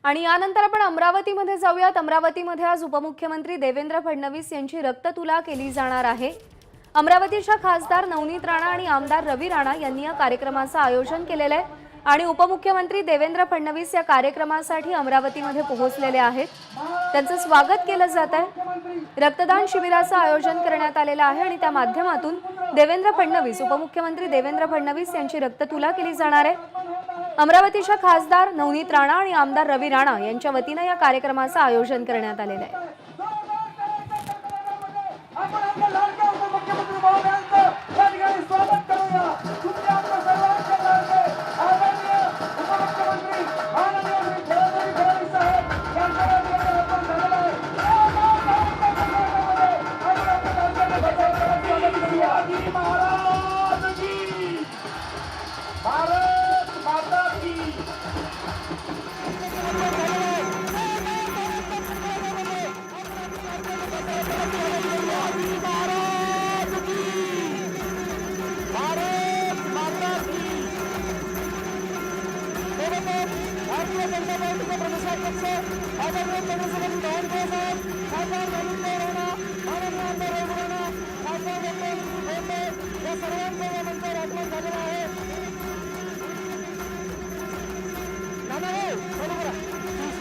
आणि यानंतर आपण अमरावतीमध्ये जाऊयात। अमरावतीमध्ये आज उपमुख्यमंत्री देवेंद्र फडणवीस यांची रक्ततुला केली जाणार आहे। अमरावतीच्या खासदार नवनीत राणा आणि आमदार रवी राणा यांनी या कार्यक्रमाचं आयोजन केलेलं आहे आणि उपमुख्यमंत्री देवेंद्र फडणवीस या कार्यक्रमासाठी अमरावतीमध्ये पोहोचलेले आहेत। त्यांचं स्वागत केलं जात आहे। रक्तदान शिबिराचं आयोजन करण्यात आलेलं आहे आणि त्या माध्यमातून देवेंद्र फडणवीस उपमुख्यमंत्री देवेंद्र फडणवीस यांची रक्ततुला केली जाणार आहे। अमरावतीच्या खासदार नवनीत राणा आणि आमदार रवी राणा यांच्या वतीने या कार्यक्रमाचं आयोजन करण्यात आलेलं आहे।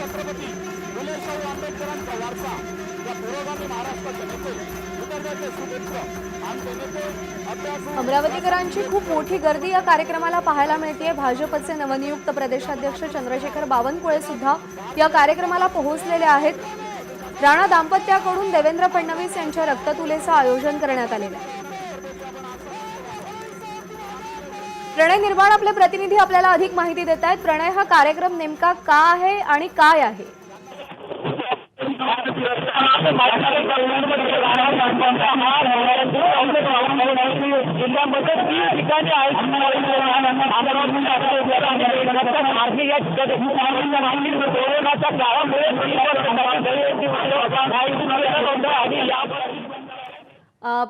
छत्रपती फुले शाहू आंबेडकरांचा वारसा या पुरोगामी महाराष्ट्राचे नेते उतरण्याचे सुपुत्र आमचे नेते अभ्यासू अमरावतीकरांची खूप मोठी गर्दी या कार्यक्रमाला पाहायला मिळते। भाजपचे नवनियुक्त प्रदेशाध्यक्ष चंद्रशेखर बावनकुळे सुद्धा या कार्यक्रमाला पोहोचलेले आहेत। राणा दाम्पत्याकडून देवेंद्र फडणवीस यांच्या रक्ततुलेचं आयोजन करण्यात आलेलं आहे। प्रणय निर्माण आपले प्रतिनिधी आपल्याला अधिक माहिती देत आहेत। प्रणय, हा कार्यक्रम नेमका का आहे आणि काय आहे?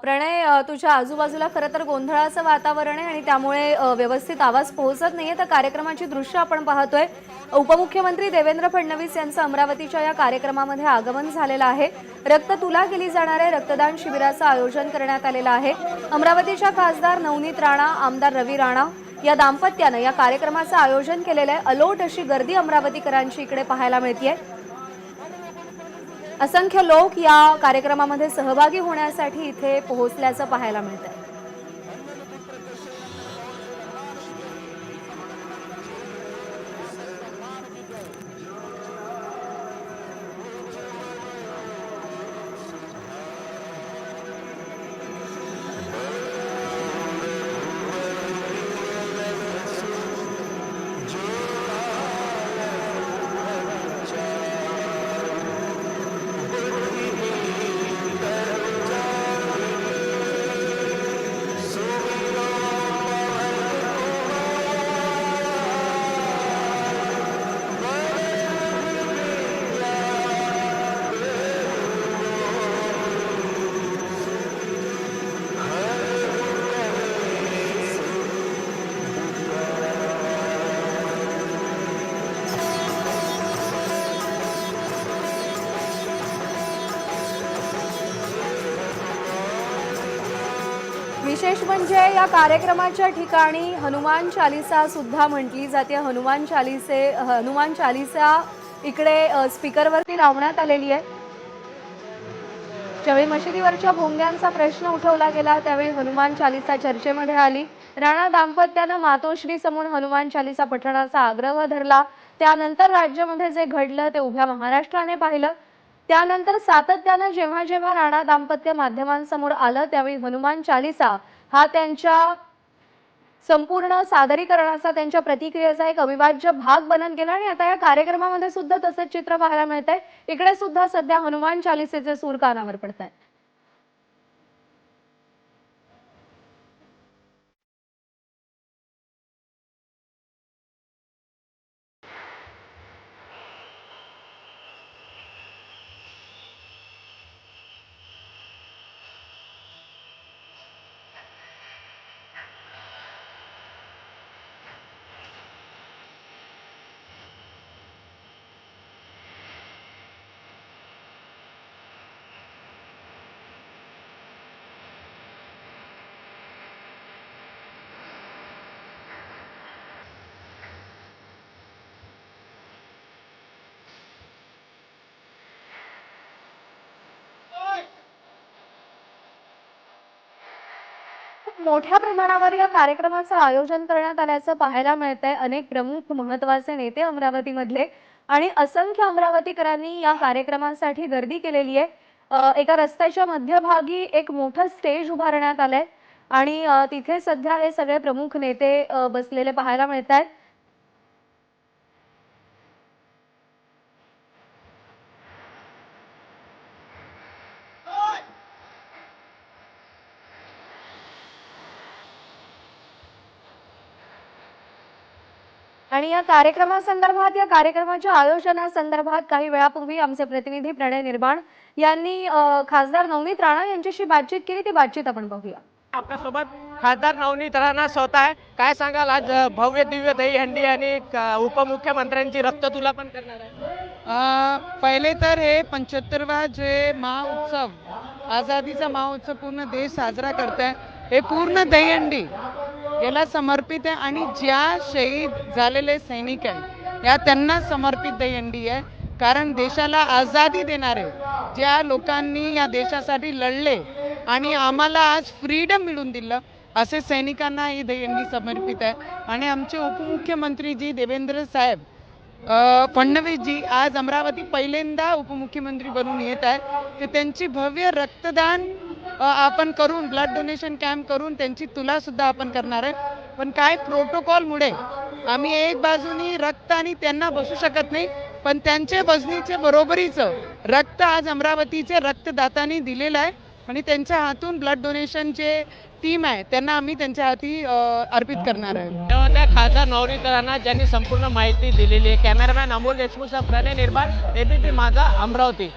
प्रणय, तुझ्या आजूबाजूला खरं तर गोंधळाचं वातावरण आहे आणि त्यामुळे व्यवस्थित आवाज पोहोचत नाहीये। तर कार्यक्रमाची दृश्य आपण पाहतोय। उपमुख्यमंत्री देवेंद्र फडणवीस यांचं अमरावतीच्या या कार्यक्रमामध्ये आगमन झालेलं आहे। रक्ततुला केली जाणार आहे। रक्तदान शिबिराचं आयोजन करण्यात आलेलं आहे। अमरावतीच्या खासदार नवनीत राणा, आमदार रवी राणा या दाम्पत्यानं या कार्यक्रमाचं आयोजन केलेलं आहे। अलोट अशी गर्दी अमरावतीकरांची इकडे पाहायला मिळतेय। असंख्य लोक या कार्यक्रमामध्ये सहभागी होण्यासाठी इथे पोहोचल्याचं पाहायला मिळतंय। विशेष म्हणजे या कार्यक्रमाच्या ठिकाणी हनुमान चालीसा सुद्धा म्हटली जाते। हनुमान चालीसा इकडे स्पीकरवरती लावण्यात आलेली आहे। ज्यावेळी मशिदीवरच्या भोंग्यांचा प्रश्न उठवला गेला त्यावेळी हनुमान चालीसा चर्चेमध्ये आली। राणा दाम्पत्यानं मातोश्री समोर हनुमान चालीसा पठणाचा आग्रह धरला। त्यानंतर राज्यामध्ये जे घडलं ते उभ्या महाराष्ट्राने पाहिलं। त्यानंतर सातत्यानं जेव्हा जेव्हा राणा दाम्पत्य माध्यमांसमोर आलं त्यावेळी हनुमान चालीसा हा त्यांच्या संपूर्ण सादरीकरणाचा, त्यांच्या प्रतिक्रियेचा एक अविभाज्य भाग बनत गेला आणि आता या कार्यक्रमामध्ये सुद्धा तसंच चित्र पाहायला मिळतंय। इकडे सुद्धा सध्या हनुमान चालीसेचे सूर कानावर पडतायत। खूप मोठ्या प्रमाणावर या कार्यक्रमाचं आयोजन करण्यात आल्याचं पाहायला मिळतंय. अनेक प्रमुख महत्त्वाचे नेते अमरावतीमधले आणि असंख्य अमरावतीकरांनी या कार्यक्रमासाठी गर्दी केलेली आहे. एका रस्त्याच्या मध्यभागी एक मोठं स्टेज उभारण्यात आलंय आणि तिथे सध्या हे सगळे प्रमुख नेते बसलेले पाहायला मिळतायत. आणि या कार्यक्रमासंदर्भात या कार्यक्रमाच्या आयोजनासंदर्भात काही वेळापूर्वी आमचे प्रतिनिधी प्रणय निर्माण यांनी खासदार नवनीत राणा यांच्याशी बातचीत केली. ती बातचीत आपण बघूया. आपल्यासोबत खासदार नवनीत राणा स्वतः आहे. काय सांगाल, आज भव्य दिव्य दहीहंडी आणि उपमुख्यमंत्र्यांची रक्ततुला पण करणार आहे? पहिले तर हे 75वा जे महाउत्सव, आझादीचा महाउत्सव पूर्ण देश साजरा करत आहे, हे पूर्ण दहीहंडी याला समर्पित आहे आणि ज्या शहीद झालेले सैनिक आहेत या त्यांना समर्पित दहीहंडी आहे. कारण देशाला आझादी देणारे ज्या लोकांनी या देशासाठी लढले आणि आम्हाला आज फ्रीडम मिळवून दिलं असे सैनिकांना ही दहीहंडी समर्पित आहे. आणि आमचे उपमुख्यमंत्री जी देवेंद्र साहेब फडणवीस जी आज अमरावती पहिल्यांदा उपमुख्यमंत्री बनून येत आहे. ते त्यांची भव्य रक्तदान आपण करून, ब्लड डोनेशन कॅम्प करून त्यांची तुला सुद्धा आपण करणार आहे. पण काय प्रोटोकॉलमुळे आम्ही एक बाजूनी रक्त आणि त्यांना बसू शकत नाही, पण त्यांचे वजनीचे बरोबरीचं रक्त आज अमरावतीचे रक्तदात्यांनी दिलेलं आहे आणि त्यांच्या हातून ब्लड डोनेशन जे टीम आहे त्यांना आम्ही त्यांच्या हाती अर्पित करणार आहे. तेव्हा त्या खासदार नवनीत राणा ज्यांनी संपूर्ण माहिती दिलेली आहे. कॅमेरामॅन अमोल देशमुख, प्रणय निर्माण, एबीपी माझा, अमरावती.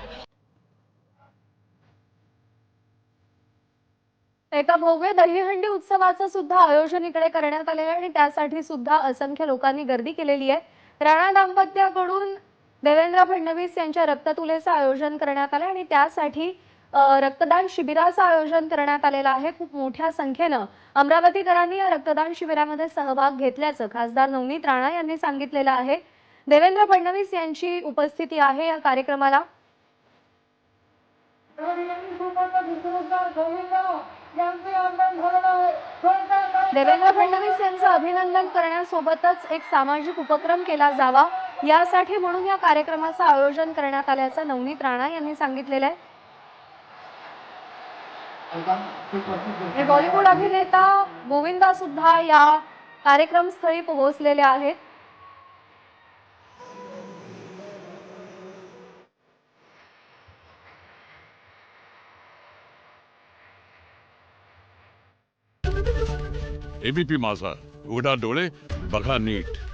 एका भव्य दहीहंडी उत्सवाचं सुद्धा आयोजन इकडे करण्यात आलेलं आहे आणि त्यासाठी सुद्धा असंख्य लोकांनी गर्दी केलेली आहे. राणा दाम्पत्याकडून देवेंद्र फडणवीस यांच्या रक्ततुलेचं आयोजन करण्यात आलं आणि त्यासाठी रक्तदान शिबिराचं आयोजन करण्यात आलेलं आहे. खूप मोठ्या संख्येनं अमरावतीकरांनी या रक्तदान शिबिरामध्ये सहभाग घेतल्याचं खासदार नवनीत राणा यांनी सांगितलेलं आहे. देवेंद्र फडणवीस यांची उपस्थिती आहे या कार्यक्रमाला. देवेंद्र फडणवीस यांचं अभिनंदन करण्यासोबतच एक सामाजिक उपक्रम केला जावा यासाठी म्हणून या कार्यक्रमाचं आयोजन करण्यात आल्याचं नवनीत राणा यांनी सांगितलेलं आहे. बॉलिवूड अभिनेता गोविंदा सुद्धा या कार्यक्रमस्थळी पोहोचलेले आहेत. एबीपी माझा, उघडा डोळे बघा नीट.